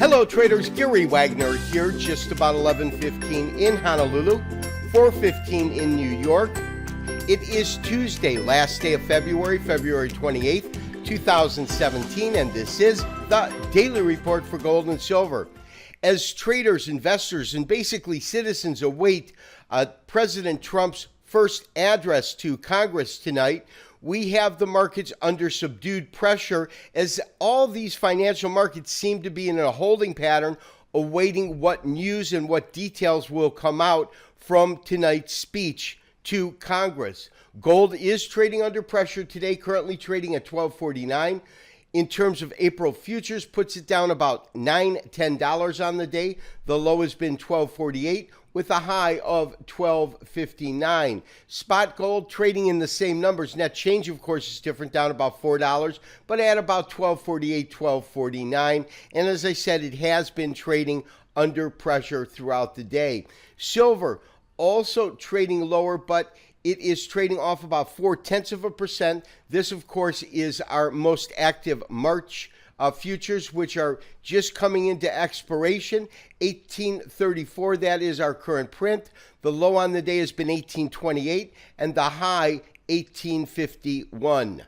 Hello traders, Gary Wagner here, just about 11:15 in Honolulu, 4:15 in New York. It is Tuesday, last day of February 28th, 2017, and this is the Daily Report for Gold and Silver. As traders, investors, and basically citizens await President Trump's first address to Congress tonight, we have the markets under subdued pressure as all these financial markets seem to be in a holding pattern, awaiting what news and what details will come out from tonight's speech to Congress. Gold is trading under pressure today, currently trading at $12.49. In terms of April futures, puts it down about $9-10 on the day. The low has been $12.48 with a high of $12.59. Spot gold trading in the same numbers. Net change, of course, is different, down about $4, but at about $12.48, $12.49. And as I said, it has been trading under pressure throughout the day. Silver also trading lower, but it is trading off about 0.4%. This, of course, is our most active March futures, which are just coming into expiration. 1834, that is our current print. The low on the day has been 1828, and the high 1851.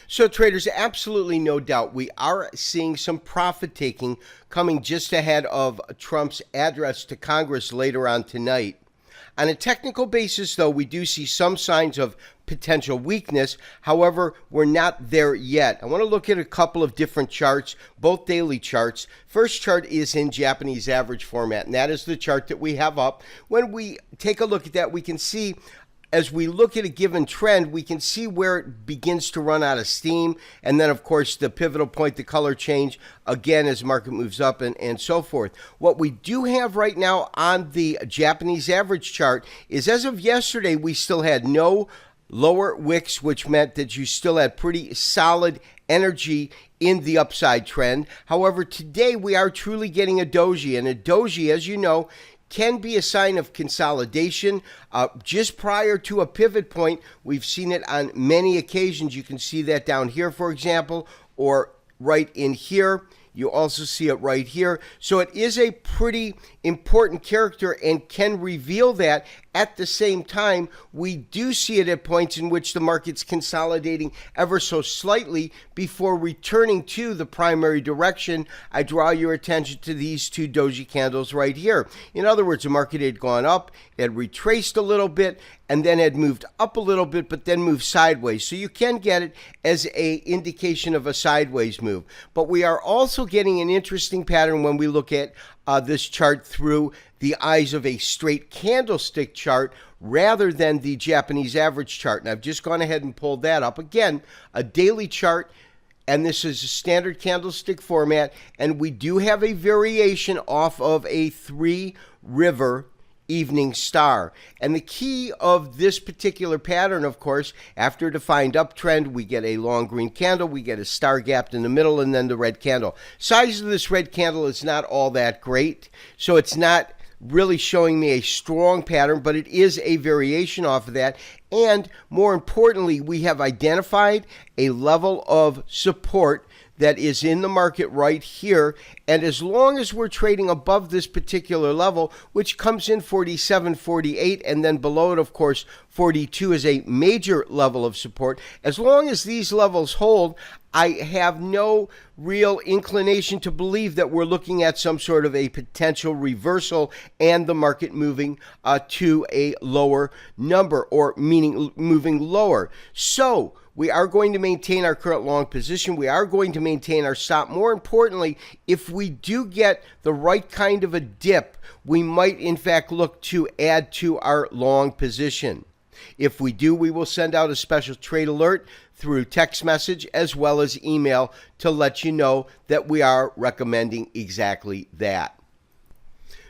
So traders, absolutely no doubt, we are seeing some profit taking coming just ahead of Trump's address to Congress later on tonight. On a technical basis, though, we do see some signs of potential weakness. However, we're not there yet. I want to look at a couple of different charts, both daily charts. First chart is in Japanese average format, and that is the chart that we have up. When we take a look at that, we can see, as we look at a given trend, we can see where it begins to run out of steam. And then, of course, the pivotal point, the color change, again, as market moves up and so forth. What we do have right now on the Japanese average chart is, as of yesterday, we still had no lower wicks, which meant that you still had pretty solid energy in the upside trend. However, today we are truly getting a doji, and a doji, as you know, can be a sign of consolidation. Just prior to a pivot point, we've seen it on many occasions. You can see that down here, for example, or right in here. You also see it right here. So it is a pretty important character and can reveal that. At the same time, we do see it at points in which the market's consolidating ever so slightly before returning to the primary direction. I draw your attention to these two doji candles right here. In other words, the market had gone up, it had retraced a little bit, and then had moved up a little bit, but then moved sideways. So you can get it as an indication of a sideways move. But we are also getting an interesting pattern when we look at this chart through the eyes of a straight candlestick chart rather than the Japanese average chart. And I've just gone ahead and pulled that up. Again, a daily chart, and this is a standard candlestick format, and we do have a variation off of a three-river evening star. And the key of this particular pattern, of course, after a defined uptrend, we get a long green candle, we get a star gapped in the middle, and then the red candle. Size of this red candle is not all that great, so it's not really showing me a strong pattern, but it is a variation off of that. And more importantly, we have identified a level of support that is in the market right here. And as long as we're trading above this particular level, which comes in 47.48, and then below it, of course, 42 is a major level of support. As long as these levels hold, I have no real inclination to believe that we're looking at some sort of a potential reversal and the market moving to a lower number, or meaning moving lower. So we are going to maintain our current long position. We are going to maintain our stop. More importantly, if we do get the right kind of a dip, we might in fact look to add to our long position. If we do, we will send out a special trade alert through text message as well as email to let you know that we are recommending exactly that.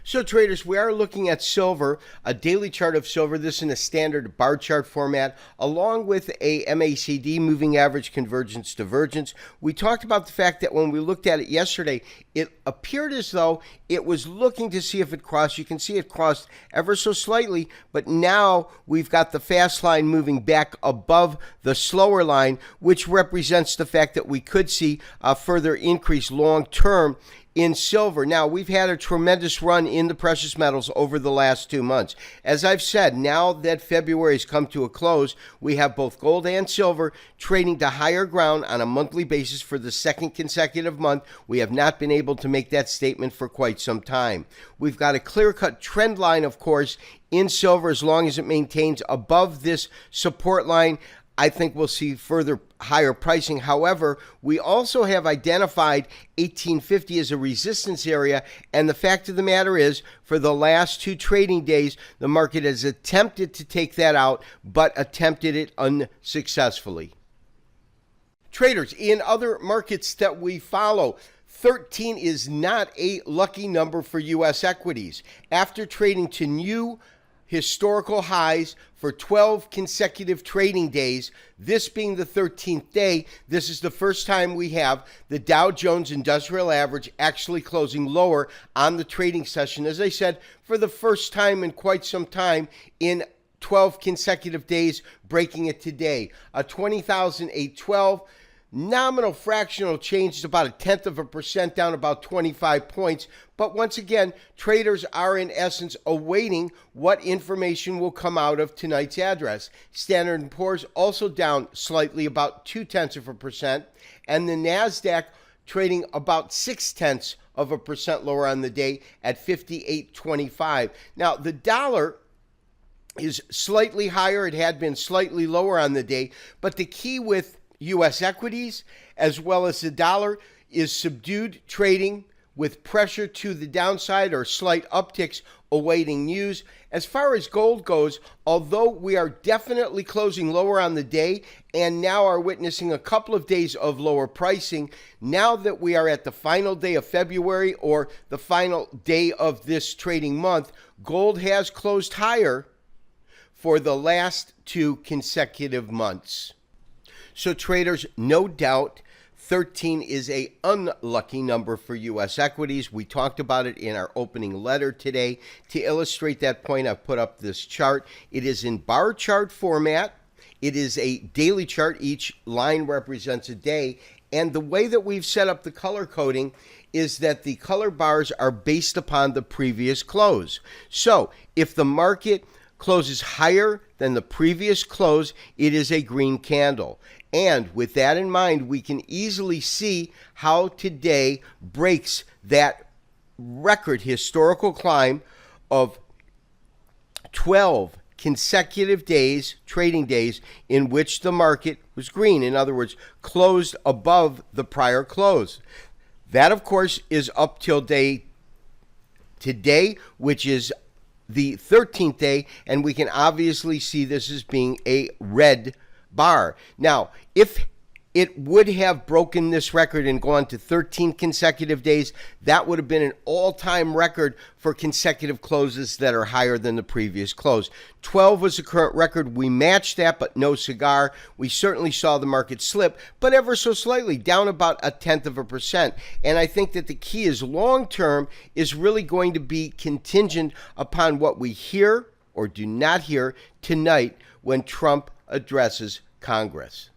So traders, we are looking at silver, a daily chart of silver. This in a standard bar chart format, along with a MACD, moving average convergence divergence. We talked about the fact that when we looked at it yesterday, it appeared as though it was looking to see if it crossed. You can see it crossed ever so slightly, but now we've got the fast line moving back above the slower line, which represents the fact that we could see a further increase long term in silver. Now, we've had a tremendous run in the precious metals over the last 2 months. As I've said, now that February has come to a close, we have both gold and silver trading to higher ground on a monthly basis for the second consecutive month. We have not been able to make that statement for quite some time. We've got a clear-cut trend line, of course, in silver. As long as it maintains above this support line, I think we'll see further higher pricing. However, we also have identified 1850 as a resistance area, and the fact of the matter is, for the last 2 trading days, the market has attempted to take that out, but attempted it unsuccessfully. Traders, in other markets that we follow, 13 is not a lucky number for U.S. equities. After trading to new historical highs for 12 consecutive trading days, this being the 13th day, this is the first time we have the Dow Jones Industrial Average actually closing lower on the trading session. As I said, for the first time in quite some time, in 12 consecutive days, breaking it today. A 20,812. Nominal fractional change is about 0.1% down, about 25 points. But once again, traders are in essence awaiting what information will come out of tonight's address. Standard & Poor's also down slightly, about 0.2%. And the NASDAQ trading about 0.6% lower on the day at 58.25. Now, the dollar is slightly higher. It had been slightly lower on the day. But the key with U.S. equities, as well as the dollar, is subdued trading with pressure to the downside or slight upticks awaiting news. As far as gold goes, although we are definitely closing lower on the day and now are witnessing a couple of days of lower pricing, now that we are at the final day of February or the final day of this trading month, gold has closed higher for the last 2 consecutive months. So traders, no doubt, 13 is an unlucky number for U.S. equities. We talked about it in our opening letter today. To illustrate that point, I've put up this chart. It is in bar chart format. It is a daily chart. Each line represents a day. And the way that we've set up the color coding is that the color bars are based upon the previous close. So if the market closes higher than the previous close, it is a green candle. And with that in mind, we can easily see how today breaks that record historical climb of 12 consecutive days, trading days, in which the market was green. In other words, closed above the prior close. That, of course, is up till day today, which is the 13th day, and we can obviously see this as being a red bar. Now, if it would have broken this record and gone to 13 consecutive days, that would have been an all-time record for consecutive closes that are higher than the previous close. 12 was the current record. We matched that, but no cigar. We certainly saw the market slip, but ever so slightly, down about 0.1%. And I think that the key is long-term is really going to be contingent upon what we hear or do not hear tonight when Trump addresses Congress.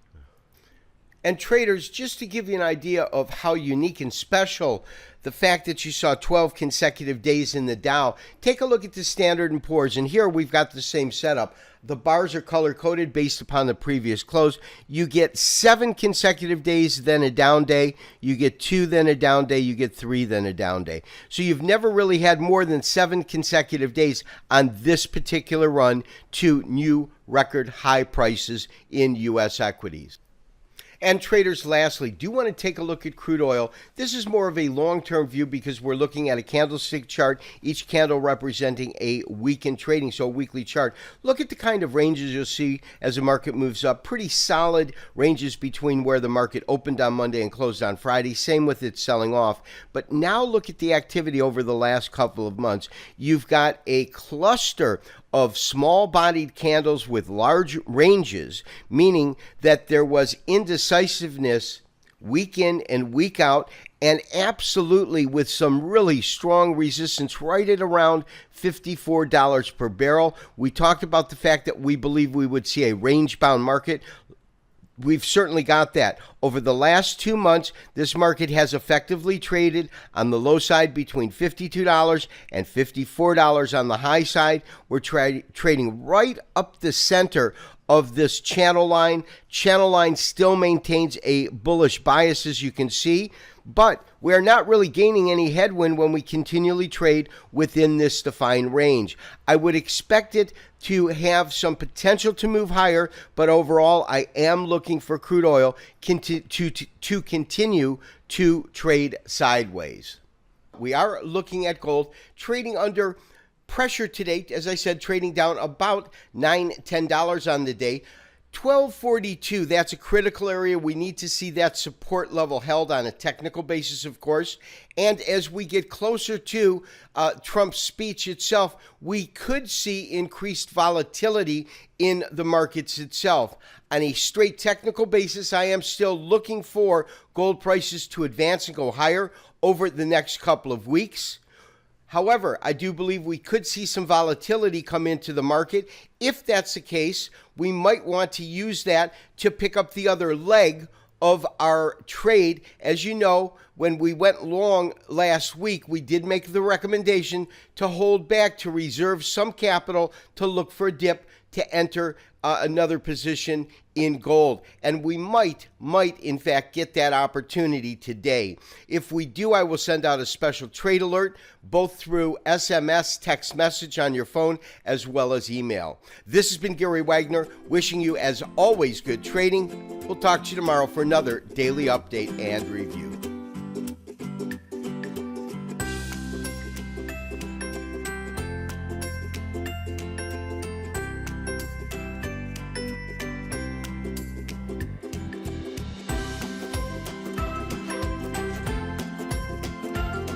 And traders, just to give you an idea of how unique and special the fact that you saw 12 consecutive days in the Dow, take a look at the Standard & Poor's. And here we've got the same setup. The bars are color-coded based upon the previous close. You get 7 consecutive days, then a down day. You get 2, then a down day. You get 3, then a down day. So you've never really had more than 7 consecutive days on this particular run to new record high prices in U.S. equities. And traders, lastly, do want to take a look at crude oil. This is more of a long-term view because we're looking at a candlestick chart, each candle representing a week in trading, so a weekly chart. Look at the kind of ranges you'll see as the market moves up. Pretty solid ranges between where the market opened on Monday and closed on Friday. Same with it selling off. But now look at the activity over the last couple of months. You've got a cluster of small-bodied candles with large ranges, meaning that there was indecisiveness week in and week out, and absolutely with some really strong resistance right at around $54 per barrel. We talked about the fact that we believe we would see a range-bound market. we've certainly got that. Over the last 2 months, this market has effectively traded on the low side between $52 and $54 on the high side. We're trading right up the center of this channel line. Channel line still maintains a bullish bias, as you can see, but we're not really gaining any headwind when we continually trade within this defined range. I would expect it to have some potential to move higher, but overall, I am looking for crude oil to continue to trade sideways. We are looking at gold trading under pressure today, as I said, trading down about $9-10 on the day. 1242, that's a critical area. We need to see that support level held on a technical basis, of course. And as we get closer to Trump's speech itself, we could see increased volatility in the markets itself. On a straight technical basis, I am still looking for gold prices to advance and go higher over the next couple of weeks. However, I do believe we could see some volatility come into the market. If that's the case, we might want to use that to pick up the other leg of our trade. As you know, when we went long last week, we did make the recommendation to hold back, to reserve some capital, to look for a dip, to enter another position in gold. And we might in fact get that opportunity today. If we do, I will send out a special trade alert, both through SMS, text message on your phone, as well as email. This has been Gary Wagner, wishing you, as always, good trading. We'll talk to you tomorrow for another daily update and review.